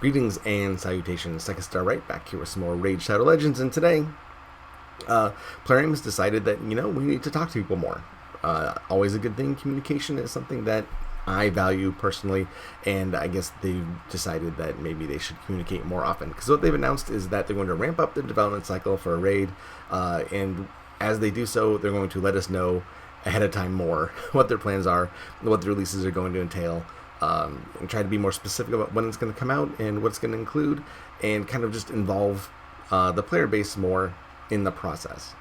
Greetings and salutations, Second Star Right, back here with some more Raid Shadow Legends, and today, Plarium has decided that, we need to talk to people more. Always a good thing. Communication is something that I value personally, and I guess they've decided that maybe they should communicate more often. Because what they've announced is that they're going to ramp up the development cycle for a raid, and as they do so, they're going to let us know ahead of time more what their plans are, what the releases are going to entail, and try to be more specific about when it's going to come out and what it's going to include, and kind of just involve the player base more in the process.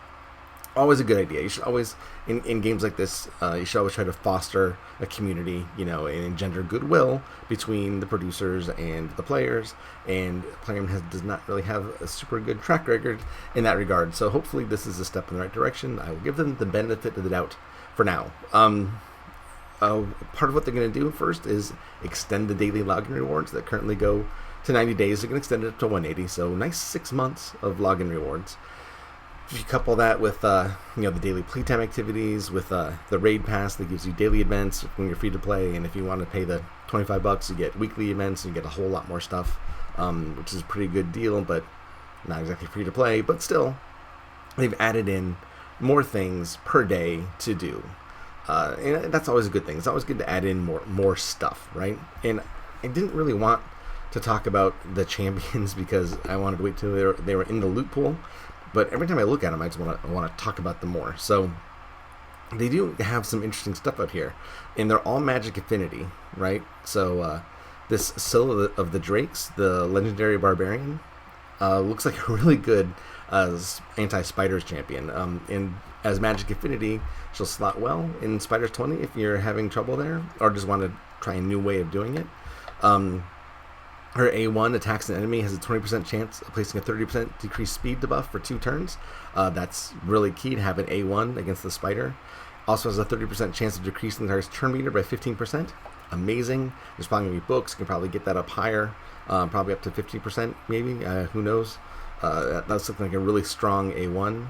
Always a good idea. You should always, in games like this, you should always try to foster a community, and engender goodwill between the producers and the players, and Plarium does not really have a super good track record in that regard, so hopefully this is a step in the right direction. I will give them the benefit of the doubt for now. Part of what they're going to do first is extend the daily login rewards that currently go to 90 days. They're going to extend it up to 180, so nice 6 months of login rewards. If you couple that with the daily playtime activities, with the raid pass that gives you daily events when you're free to play, and if you want to pay the $25, you get weekly events and you get a whole lot more stuff, which is a pretty good deal, but not exactly free to play. But still, they've added in more things per day to do. And that's always a good thing. It's always good to add in more stuff, right? And I didn't really want to talk about the champions because I wanted to wait till they were in the loot pool. But every time I look at them, I just want to talk about them more. So they do have some interesting stuff out here, and they're all magic affinity, right? So this Scylla of the Drakes, the legendary barbarian, looks like a really good anti-spiders champion. And as magic affinity, she'll slot well in Spiders 20 if you're having trouble there, or just want to try a new way of doing it. Her A1 attacks an enemy, has a 20% chance of placing a 30% decreased speed debuff for 2 turns. That's really key to have an A1 against the spider. Also has a 30% chance of decreasing the target's turn meter by 15%. Amazing. There's probably going to be books. You can probably get that up higher, probably up to 50% maybe. Who knows? That's looking like a really strong A1.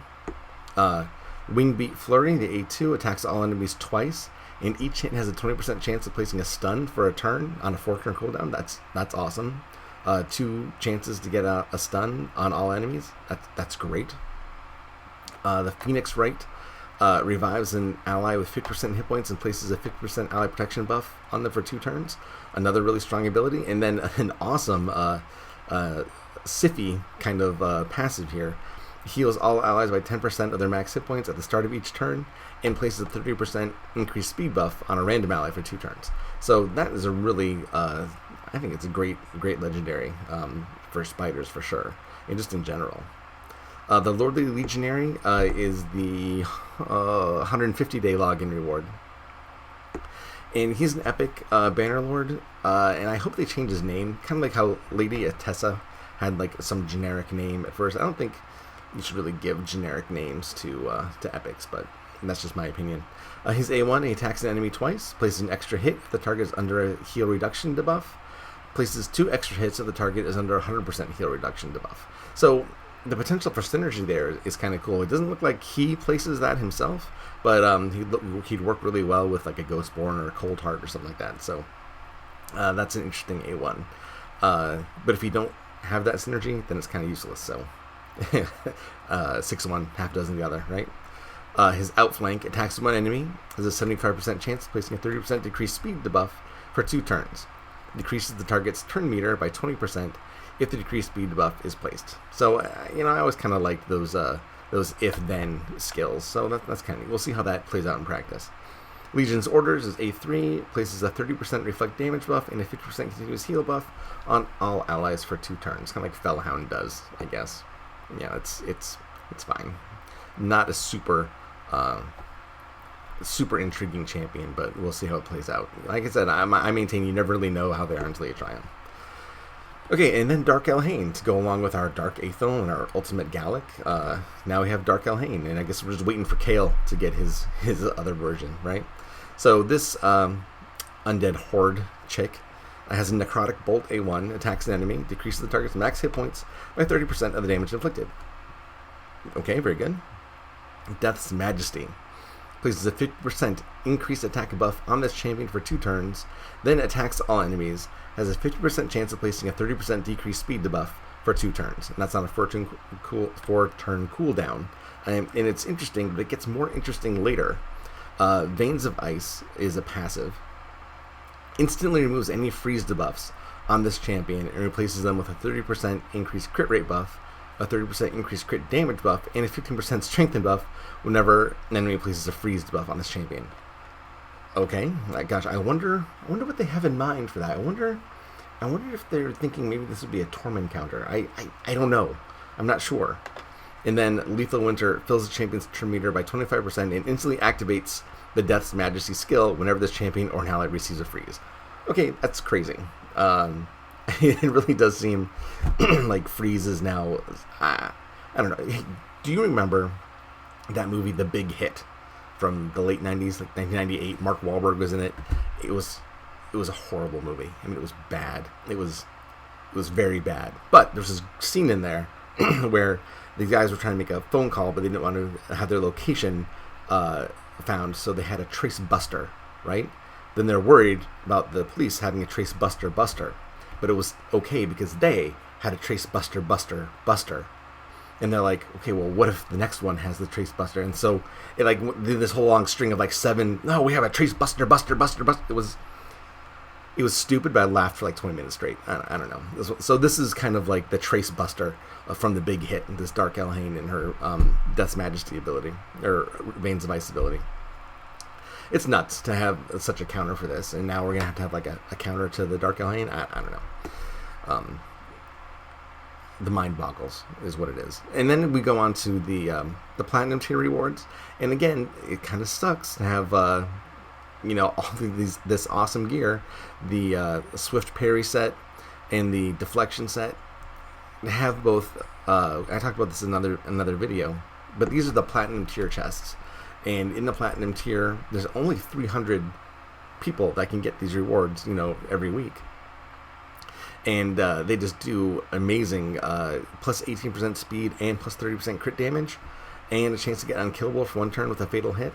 Wingbeat Flurry, the A2, attacks all enemies twice, and each hit has a 20% chance of placing a stun for a turn on a 4-turn cooldown. That's awesome. 2 chances to get a stun on all enemies. That's great. The Phoenix Rite revives an ally with 50% hit points and places a 50% ally protection buff on them for 2 turns. Another really strong ability. And then an awesome Siffy kind of passive here. Heals all allies by 10% of their max hit points at the start of each turn, and places a 30% increased speed buff on a random ally for 2 turns. So that is a really, I think it's a great legendary for spiders for sure, and just in general. The Lordly Legionary is the 150-day login reward. And he's an epic Bannerlord, and I hope they change his name, kind of like how Lady Atessa had like some generic name at first. I don't think you should really give generic names to epics, but that's just my opinion. His A1, he attacks an enemy twice, places an extra hit if the target is under a heal reduction debuff, places 2 extra hits if the target is under 100% heal reduction debuff. So the potential for synergy there is kind of cool. It doesn't look like he places that himself, but he'd work really well with like a Ghostborn or a Cold Heart or something like that. So that's an interesting A1. But if you don't have that synergy, then it's kind of useless. So 6-1, half dozen the other, right? His outflank attacks one enemy, has a 75% chance of placing a 30% decreased speed debuff for 2 turns. Decreases the target's turn meter by 20% if the decreased speed debuff is placed. So, I always kind of like those if-then skills. So that's kind of, we'll see how that plays out in practice. Legion's Orders is A3, places a 30% reflect damage buff and a 50% continuous heal buff on all allies for 2 turns, kind of like Fellhound does, I guess. Yeah, it's fine. Not a super intriguing champion, but we'll see how it plays out. Like I said, I maintain you never really know how they are until you try them. Okay, and then Dark Elhain to go along with our Dark Aethel and our Ultimate Gallic. Now we have Dark Elhain, and I guess we're just waiting for Kale to get his other version, right? So this Undead Horde chick has a Necrotic Bolt A1, attacks an enemy, decreases the target's max hit points by 30% of the damage inflicted. Okay, very good. Death's Majesty. places a 50% increased attack buff on this champion for 2 turns, then attacks all enemies, has a 50% chance of placing a 30% decreased speed debuff for 2 turns. And that's on a 4-turn cooldown. And it's interesting, but it gets more interesting later. Veins of Ice is a passive. Instantly removes any freeze debuffs on this champion and replaces them with a 30% increased crit rate buff, a 30% increased crit damage buff, and a 15% strengthen buff whenever an enemy places a freeze debuff on this champion. Okay, gosh, I wonder what they have in mind for that. I wonder if they're thinking maybe this would be a Torment counter. I don't know. I'm not sure. And then Lethal Winter fills the champion's turn meter by 25% and instantly activates the Death's Majesty skill whenever this champion or an ally receives a freeze. Okay, that's crazy. It really does seem like freeze is now... I don't know. Do you remember that movie, The Big Hit, from the late 90s, like 1998? Mark Wahlberg was in it. It was a horrible movie. I mean, it was bad. It was very bad. But there's this scene in there where these guys were trying to make a phone call, but they didn't want to have their location found, so they had a trace buster, right? Then they're worried about the police having a trace buster, but it was okay because they had a trace buster. And they're like, okay, well, what if the next one has the trace buster? And so it like did this whole long string of like 7. No, we have a trace buster. It was stupid, but I laughed for like 20 minutes straight. I don't know. So this is kind of like the Trace Buster from The Big Hit, this Dark Elhaine and her Death's Majesty ability, or Veins of Ice ability. It's nuts to have such a counter for this, and now we're going to have like a counter to the Dark Elhaine. I don't know. The mind boggles is what it is. And then we go on to the Platinum tier rewards, and again, it kind of sucks to have... all this awesome gear, the Swift Parry set and the Deflection set, have both. I talked about this in another video, but these are the Platinum tier chests, and in the Platinum tier, there's only 300 people that can get these rewards, every week, and they just do amazing, plus 18% speed and plus 30% crit damage, and a chance to get unkillable for 1 turn with a fatal hit.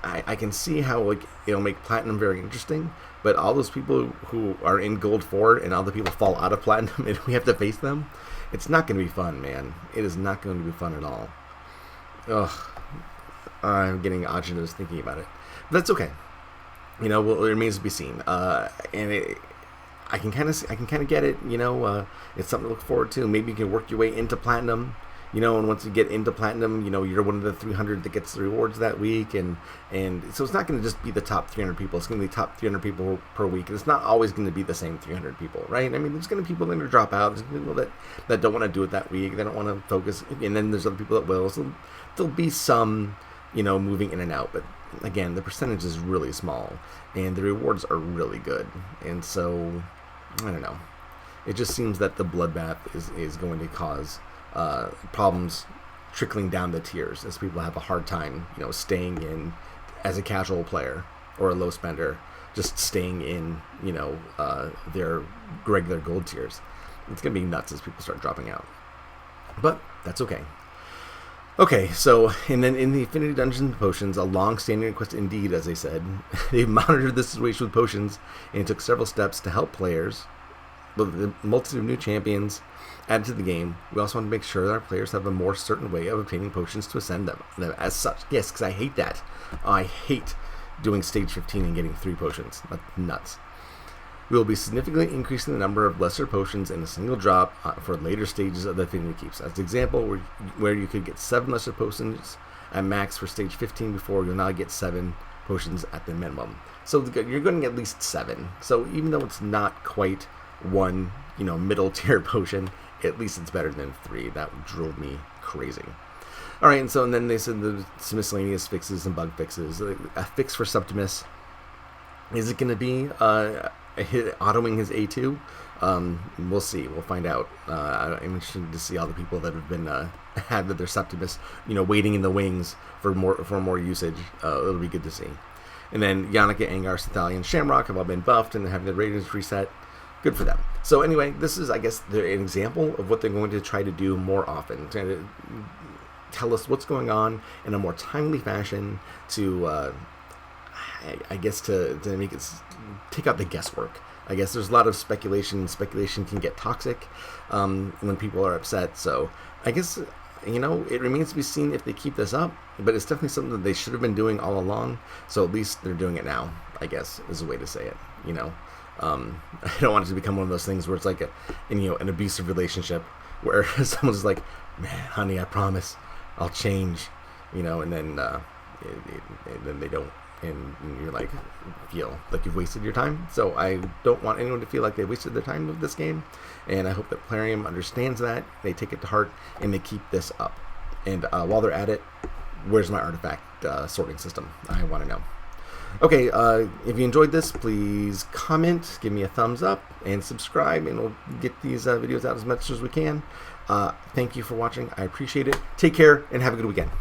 I can see how it'll make Platinum very interesting, but all those people who are in Gold 4 and all the people fall out of Platinum and we have to face them, it's not going to be fun, man. It is not going to be fun at all. Ugh. I'm getting agitated thinking about it. But that's okay. It remains to be seen. I can kind of get it. It's something to look forward to. Maybe you can work your way into Platinum. And once you get into Platinum, you're one of the 300 that gets the rewards that week, and so it's not going to just be the top 300 people. It's going to be top 300 people per week, and it's not always going to be the same 300 people, right? I mean, there's going to be people that are going to drop out. There's going to be people that don't want to do it that week. They don't want to focus, and then there's other people that will. So there'll be some, moving in and out, but again, the percentage is really small, and the rewards are really good, and so I don't know. It just seems that the bloodbath is going to cause problems trickling down the tiers as people have a hard time, staying in as a casual player or a low spender, just staying in, their regular gold tiers. It's going to be nuts as people start dropping out. But that's okay. Okay, so, and then in the Affinity Dungeons and Potions, a long-standing request indeed, as I said, they've monitored the situation with potions and took several steps to help players. With the multitude of new champions added to the game, we also want to make sure that our players have a more certain way of obtaining potions to ascend them as such. Yes, because I hate that. I hate doing stage 15 and getting 3 potions. That's nuts. We will be significantly increasing the number of lesser potions in a single drop for later stages of the Affinity Keeps. As an example, where you could get 7 lesser potions at max for stage 15 before, you'll now get 7 potions at the minimum. So you're going to get at least 7. So even though it's not quite 1, middle tier potion, at least it's better than 3. That drove me crazy. All right, and then they said there's some miscellaneous fixes and bug fixes. A fix for Septimus. Is it going to be autoing his A2? We'll see. We'll find out. I'm interested to see all the people that have been had their Septimus, waiting in the wings for more usage. It'll be good to see. And then Yannicka, Angar, Cthalia, and Shamrock have all been buffed and having their ratings reset. Good for them. So anyway, this is, I guess, an example of what they're going to try to do more often. tell us what's going on in a more timely fashion to, I guess, to make it take out the guesswork. I guess there's a lot of speculation. Speculation can get toxic when people are upset. So I guess, you know, it remains to be seen if they keep this up. But it's definitely something that they should have been doing all along. So at least they're doing it now, I guess, is a way to say it. You know, I don't want it to become one of those things where it's like an abusive relationship where someone's like, man, honey, I promise I'll change, you know, and then then they don't. And you're like, feel like you've wasted your time. So I don't want anyone to feel like they wasted their time with this game, and I hope that Plarium understands that, they take it to heart, and they keep this up. And while they're at it, where's my artifact sorting system? I want to know. Okay, if you enjoyed this, please comment, give me a thumbs up, and subscribe, and we'll get these videos out as much as we can. Thank you for watching. I appreciate it. Take care, and have a good weekend.